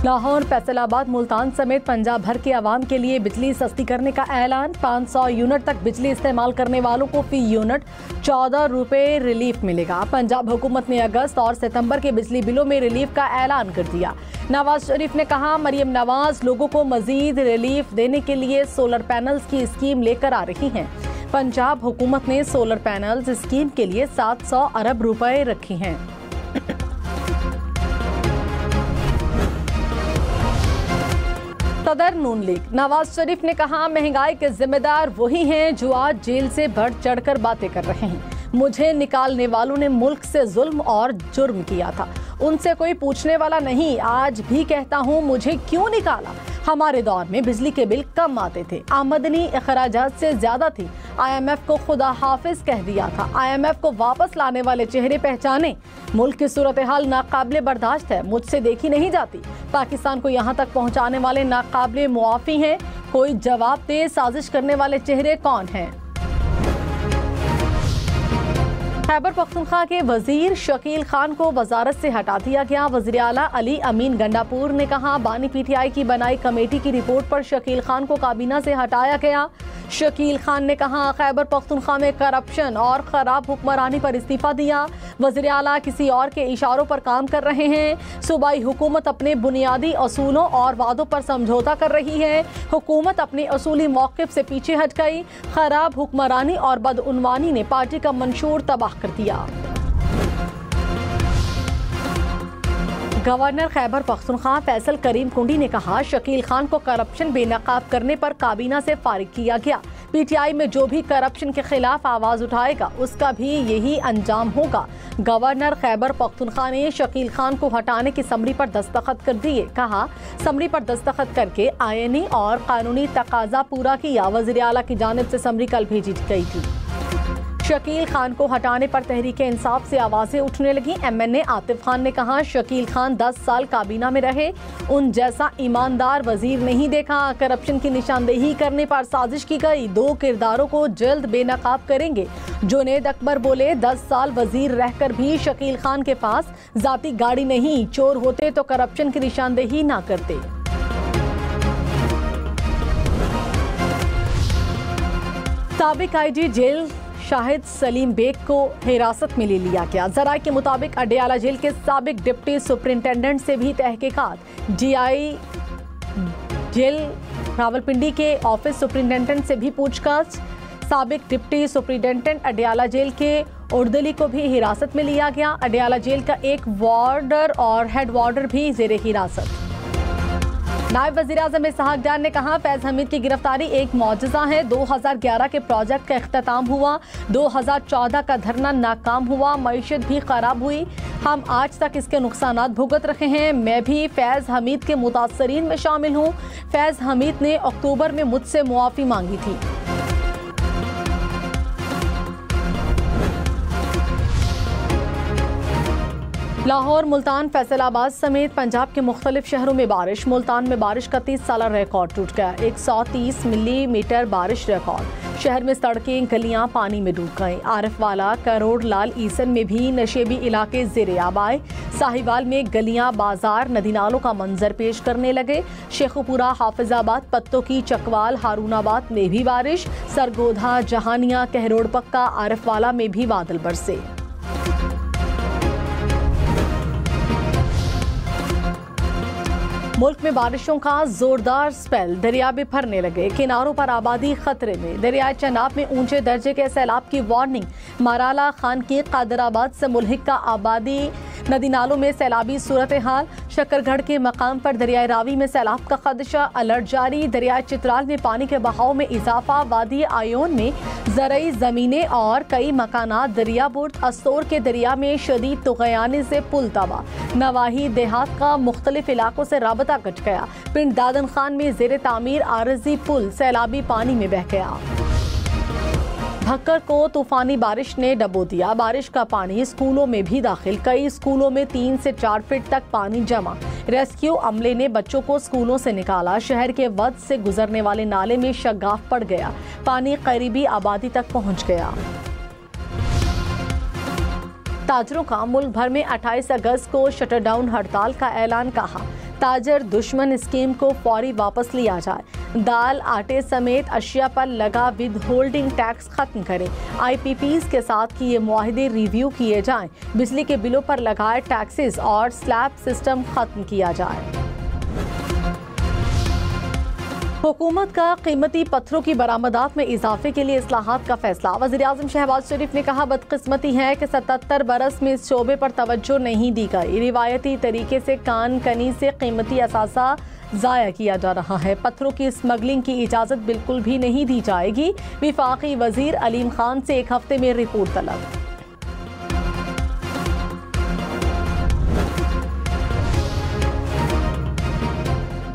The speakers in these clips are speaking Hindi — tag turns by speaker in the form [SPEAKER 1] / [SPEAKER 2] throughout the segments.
[SPEAKER 1] लाहौर, फैसलाबाद, मुल्तान समेत पंजाब भर के आवाम के लिए बिजली सस्ती करने का ऐलान। 500 यूनिट तक बिजली इस्तेमाल करने वालों को फी यूनिट 14 रुपये रिलीफ मिलेगा। पंजाब हुकूमत ने अगस्त और सितंबर के बिजली बिलों में रिलीफ का ऐलान कर दिया। नवाज शरीफ ने कहा, मरियम नवाज लोगों को मजीद रिलीफ देने के लिए सोलर पैनल्स की स्कीम लेकर आ रही हैं। पंजाब हुकूमत ने सोलर पैनल्स स्कीम के लिए 700 अरब रुपए रखे हैं। सदर नून लीग नवाज शरीफ ने कहा, महंगाई के जिम्मेदार वही हैं जो आज जेल से बढ़ चढ़कर बातें कर रहे हैं। मुझे निकालने वालों ने मुल्क से जुल्म और जुर्म किया था, उनसे कोई पूछने वाला नहीं। आज भी कहता हूँ, मुझे क्यों निकाला? हमारे दौर में बिजली के बिल कम आते थे, आमदनी अखराजात से ज्यादा थी। IMF को खुदा हाफिज कह दिया था। IMF को वापस लाने वाले चेहरे पहचाने। मुल्क की सूरत हाल नाकाबिले बर्दाश्त है, मुझसे देखी नहीं जाती। पाकिस्तान को यहाँ तक पहुँचाने वाले नाकाबिले मुआफी हैं। कोई जवाब दे, साजिश करने वाले चेहरे कौन हैं? खैबर पख्तूनख्वा के वजीर शकील खान को वजारत से हटा दिया गया। वजीर आला अली अमीन गंडापुर ने कहा, बानी PTI की बनाई कमेटी की रिपोर्ट पर शकील खान को काबीना से हटाया गया। शकील खान ने कहा, खैबर पख्तूनख्वा में करप्शन और खराब हुक्मरानी पर इस्तीफा दिया। वजीर आला किसी और के इशारों पर काम कर रहे हैं। सूबाई हुकूमत अपने बुनियादी असूलों और वादों पर समझौता कर रही है। हुकूमत अपने असूली मौक़िफ़ से पीछे हट गई। खराब हुक्मरानी और बदउनवानी ने पार्टी का मंशूर तबाह कर दिया। गवर्नर खैबर पख्तूनख्वा फैसल करीम कुंडी ने कहा, शकील खान को करप्शन बेनकाब करने पर काबीना से फारिग किया गया। PTI में जो भी करप्शन के खिलाफ आवाज उठाएगा उसका भी यही अंजाम होगा। गवर्नर खैबर पख्तूनख्वा ने शकील खान को हटाने की समरी पर दस्तखत कर दिए। कहा, समरी पर दस्तखत करके आईनी और कानूनी तकाजा पूरा किया। वज़ीर आला की जानिब से समरी कल भेजी गई थी। शकील खान को हटाने पर तहरीके इंसाफ से आवाजें उठने लगी। MNA आतिफ खान ने कहा, शकील खान 10 साल काबीना में रहे, उन जैसा ईमानदार वजीर नहीं देखा। करप्शन की निशानदेही करने पर साजिश की गई। 2 किरदारों को जल्द बेनकाब करेंगे। जुनैद अकबर बोले, 10 साल वजीर रहकर भी शकील खान के पास जाती गाड़ी नहीं। चोर होते तो करप्शन की निशानदेही ना करते। साबिक IG जेल शाहिद सलीम बेग को हिरासत में ले लिया गया। जराये के मुताबिक अडयाला जेल के साबिक डिप्टी सुपरिंटेंडेंट से भी तहकीकात। DI जेल रावलपिंडी के ऑफिस सुपरिंटेंडेंट से भी पूछताछ। साबिक डिप्टी सुपरिंटेंडेंट अडयाला जेल के उर्दली को भी हिरासत में लिया गया। अडयाला जेल का एक वार्डर और हेड वार्डर भी जेरे हिरासत। नायब वज़ीर-ए-आज़म इसहाक डार ने कहा, फैज़ हमीद की गिरफ्तारी एक मौजज़ा है। 2011 के प्रोजेक्ट का इख्तिताम हुआ, 2014 का धरना नाकाम हुआ, मईशत भी खराब हुई। हम आज तक इसके नुकसानात भुगत रहे हैं। मैं भी फैज़ हमीद के मुतासरीन में शामिल हूँ। फैज़ हमीद ने अक्टूबर में मुझसे मुआफ़ी मांगी थी। लाहौर, मुल्तान, फैसलाबाद समेत पंजाब के मुख्तलिफ शहरों में बारिश। मुल्तान में बारिश का 30 साला रिकॉर्ड टूट गया। 130 मिलीमीटर बारिश रिकॉर्ड। शहर में सड़कें गलियां पानी में डूब गई। आरिफवाला, करोड़ लाल ईसन में भी नशेबी इलाके ज़ेरे आब आए। साहिवाल में गलियां, बाजार, नदी नालों का मंजर पेश करने लगे। शेखुपुरा, हाफिजाबाद, पत्तों की, चकवाल, हारूनाबाद में भी बारिश। सरगोधा, जहानिया, कहरोड़ पक्का, आरिफवाला में भी बादल बरसे। मुल्क में बारिशों का जोरदार स्पेल। दरिया भी भरने लगे। किनारों पर आबादी खतरे में। दरियाए चनाब में ऊंचे दर्जे के सैलाब की वार्निंग। माराला खान की कादराबाद से मुल्हिक का आबादी। नदी नालों में सैलाबी सूरत हाल। शकरगढ़ के मकाम पर दरियाए रावी में सैलाब का खदशा। अलर्ट जारी। दरियाए चित्राल में पानी के बहाव में इजाफा। वादी आयोन में ज़रई ज़मीनें और कई मकानात दरिया बुर्द। अस्तोर के दरिया में शदीद तुग़यानी से पुल तबाह। नवाही देहात का मुख्तलिफ इलाकों से राबता कट गया। पिंड दादन खान में ज़ेरे तामीर आरज़ी पुल सैलाबी पानी में बह गया। भक्कर को तूफानी बारिश ने डबो दिया। बारिश का पानी स्कूलों में भी दाखिल। कई स्कूलों में 3 से 4 फीट तक पानी जमा। रेस्क्यू अमले ने बच्चों को स्कूलों से निकाला। शहर के वद से गुजरने वाले नाले में शगाफ पड़ गया। पानी करीबी आबादी तक पहुंच गया। ताजरों का मुल्क भर में 28 अगस्त को शटर डाउन हड़ताल का ऐलान। कहा, ताजर दुश्मन स्कीम को फौरी वापस लिया जाए। दाल, आटे समेत अशिया पर लगा विद होल्डिंग टैक्स खत्म करें। IPPs के साथ किए मुआहदे रिव्यू किए जाएं। बिजली के बिलों पर लगाए टैक्सेस और स्लैब सिस्टम खत्म किया जाए। हुकूमत का कीमती पत्थरों की बरामदात में इजाफे के लिए इस्लाहात का फैसला। वज़ीर-ए-आज़म शहबाज शरीफ ने कहा, बदकिस्मती है कि 77 बरस में इस शोबे पर तवज्जो नहीं दी गई। रिवायती तरीके से कान कनी से कीमती असासा ज़ाया किया जा रहा है। पत्थरों की स्मगलिंग की इजाज़त बिल्कुल भी नहीं दी जाएगी। विफाकी वज़ीर अलीम खान से 1 हफ्ते में रिपोर्ट तलब।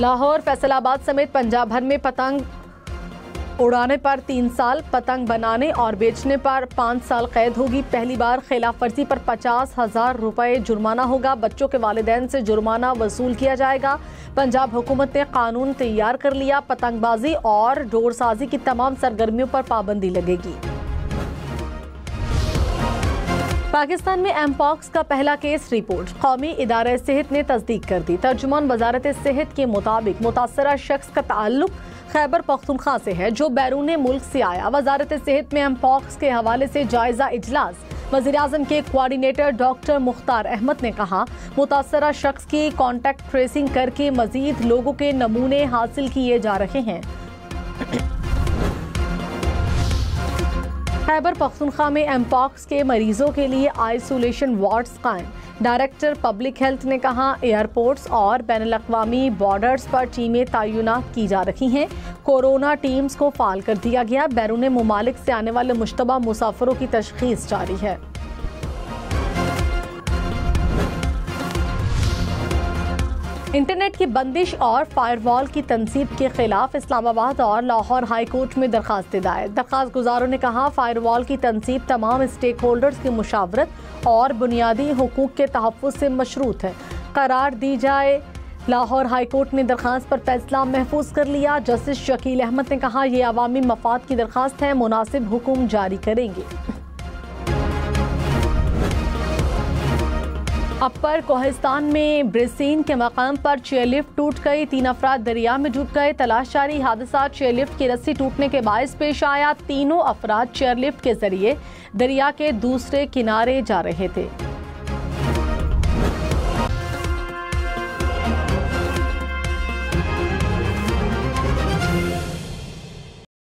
[SPEAKER 1] लाहौर, फैसलाबाद समेत पंजाब भर में पतंग उड़ाने पर 3 साल, पतंग बनाने और बेचने पर 5 साल कैद होगी। पहली बार खिलाफ वर्जी पर 50,000 रुपए जुर्माना होगा। बच्चों के वालिदैन से जुर्माना वसूल किया जाएगा। पंजाब हुकूमत ने कानून तैयार कर लिया। पतंगबाजी और डोरसाजी की तमाम सरगर्मियों पर पाबंदी लगेगी। पाकिस्तान में एमपॉक्स का पहला केस रिपोर्ट कौमी इदारे सेहत ने तस्दीक कर दी। तर्जुमान वजारत सेहत के मुताबिक मुतासरा शख्स का ताल्लुक खैबर पख्तूनख्वा से है, जो बैरून मुल्क से आया। वजारत सेहत में एमपॉक्स के हवाले से जायजा इजलास। वज़ीर-ए-आज़म के कोऑर्डिनेटर डॉक्टर मुख्तार अहमद ने कहा, मुतासरा शख्स की कॉन्टैक्ट ट्रेसिंग करके मजीद लोगों के नमूने हासिल किए जा रहे हैं। खैबर पख्तूनख्वा में एमपॉक्स के मरीजों के लिए आइसोलेशन वार्ड्स कायम। डायरेक्टर पब्लिक हेल्थ ने कहा, एयरपोर्ट्स और बैनुल-अक़वामी बॉर्डर्स पर टीमें तैनात की जा रही हैं। कोरोना टीम्स को फाल कर दिया गया। बैरून मुमालिक से आने वाले मुश्तबा मुसाफिरों की तशखीस जारी है। इंटरनेट की बंदिश और फायरवॉल की तनसीब के खिलाफ इस्लामाबाद और लाहौर हाई कोर्ट में दरखास्तें दायर। दरखास्त गुजारों ने कहा, फायरवॉल की तनसीब तमाम स्टेक होल्डर्स की मुशावरत और बुनियादी हुकूक के तहफ़्फ़ुज़ से मशरूत है, करार दी जाए। लाहौर हाई कोर्ट ने दरखास्त पर फैसला महफूज कर लिया। जस्टिस शकील अहमद ने कहा, यह अवामी मफाद की दरखास्त है, मुनासिब हुक्म जारी करेंगे। अपर कोहिस्तान में ब्रिसीन के मकाम पर चेयरलिफ्ट टूट गई। 3 अफराद दरिया में डूब गए। तलाश जारी। हादसा चेयरलिफ्ट की रस्सी टूटने के बायस पेश आया। तीनों अफराद चेयरलिफ्ट के जरिए दरिया के दूसरे किनारे जा रहे थे।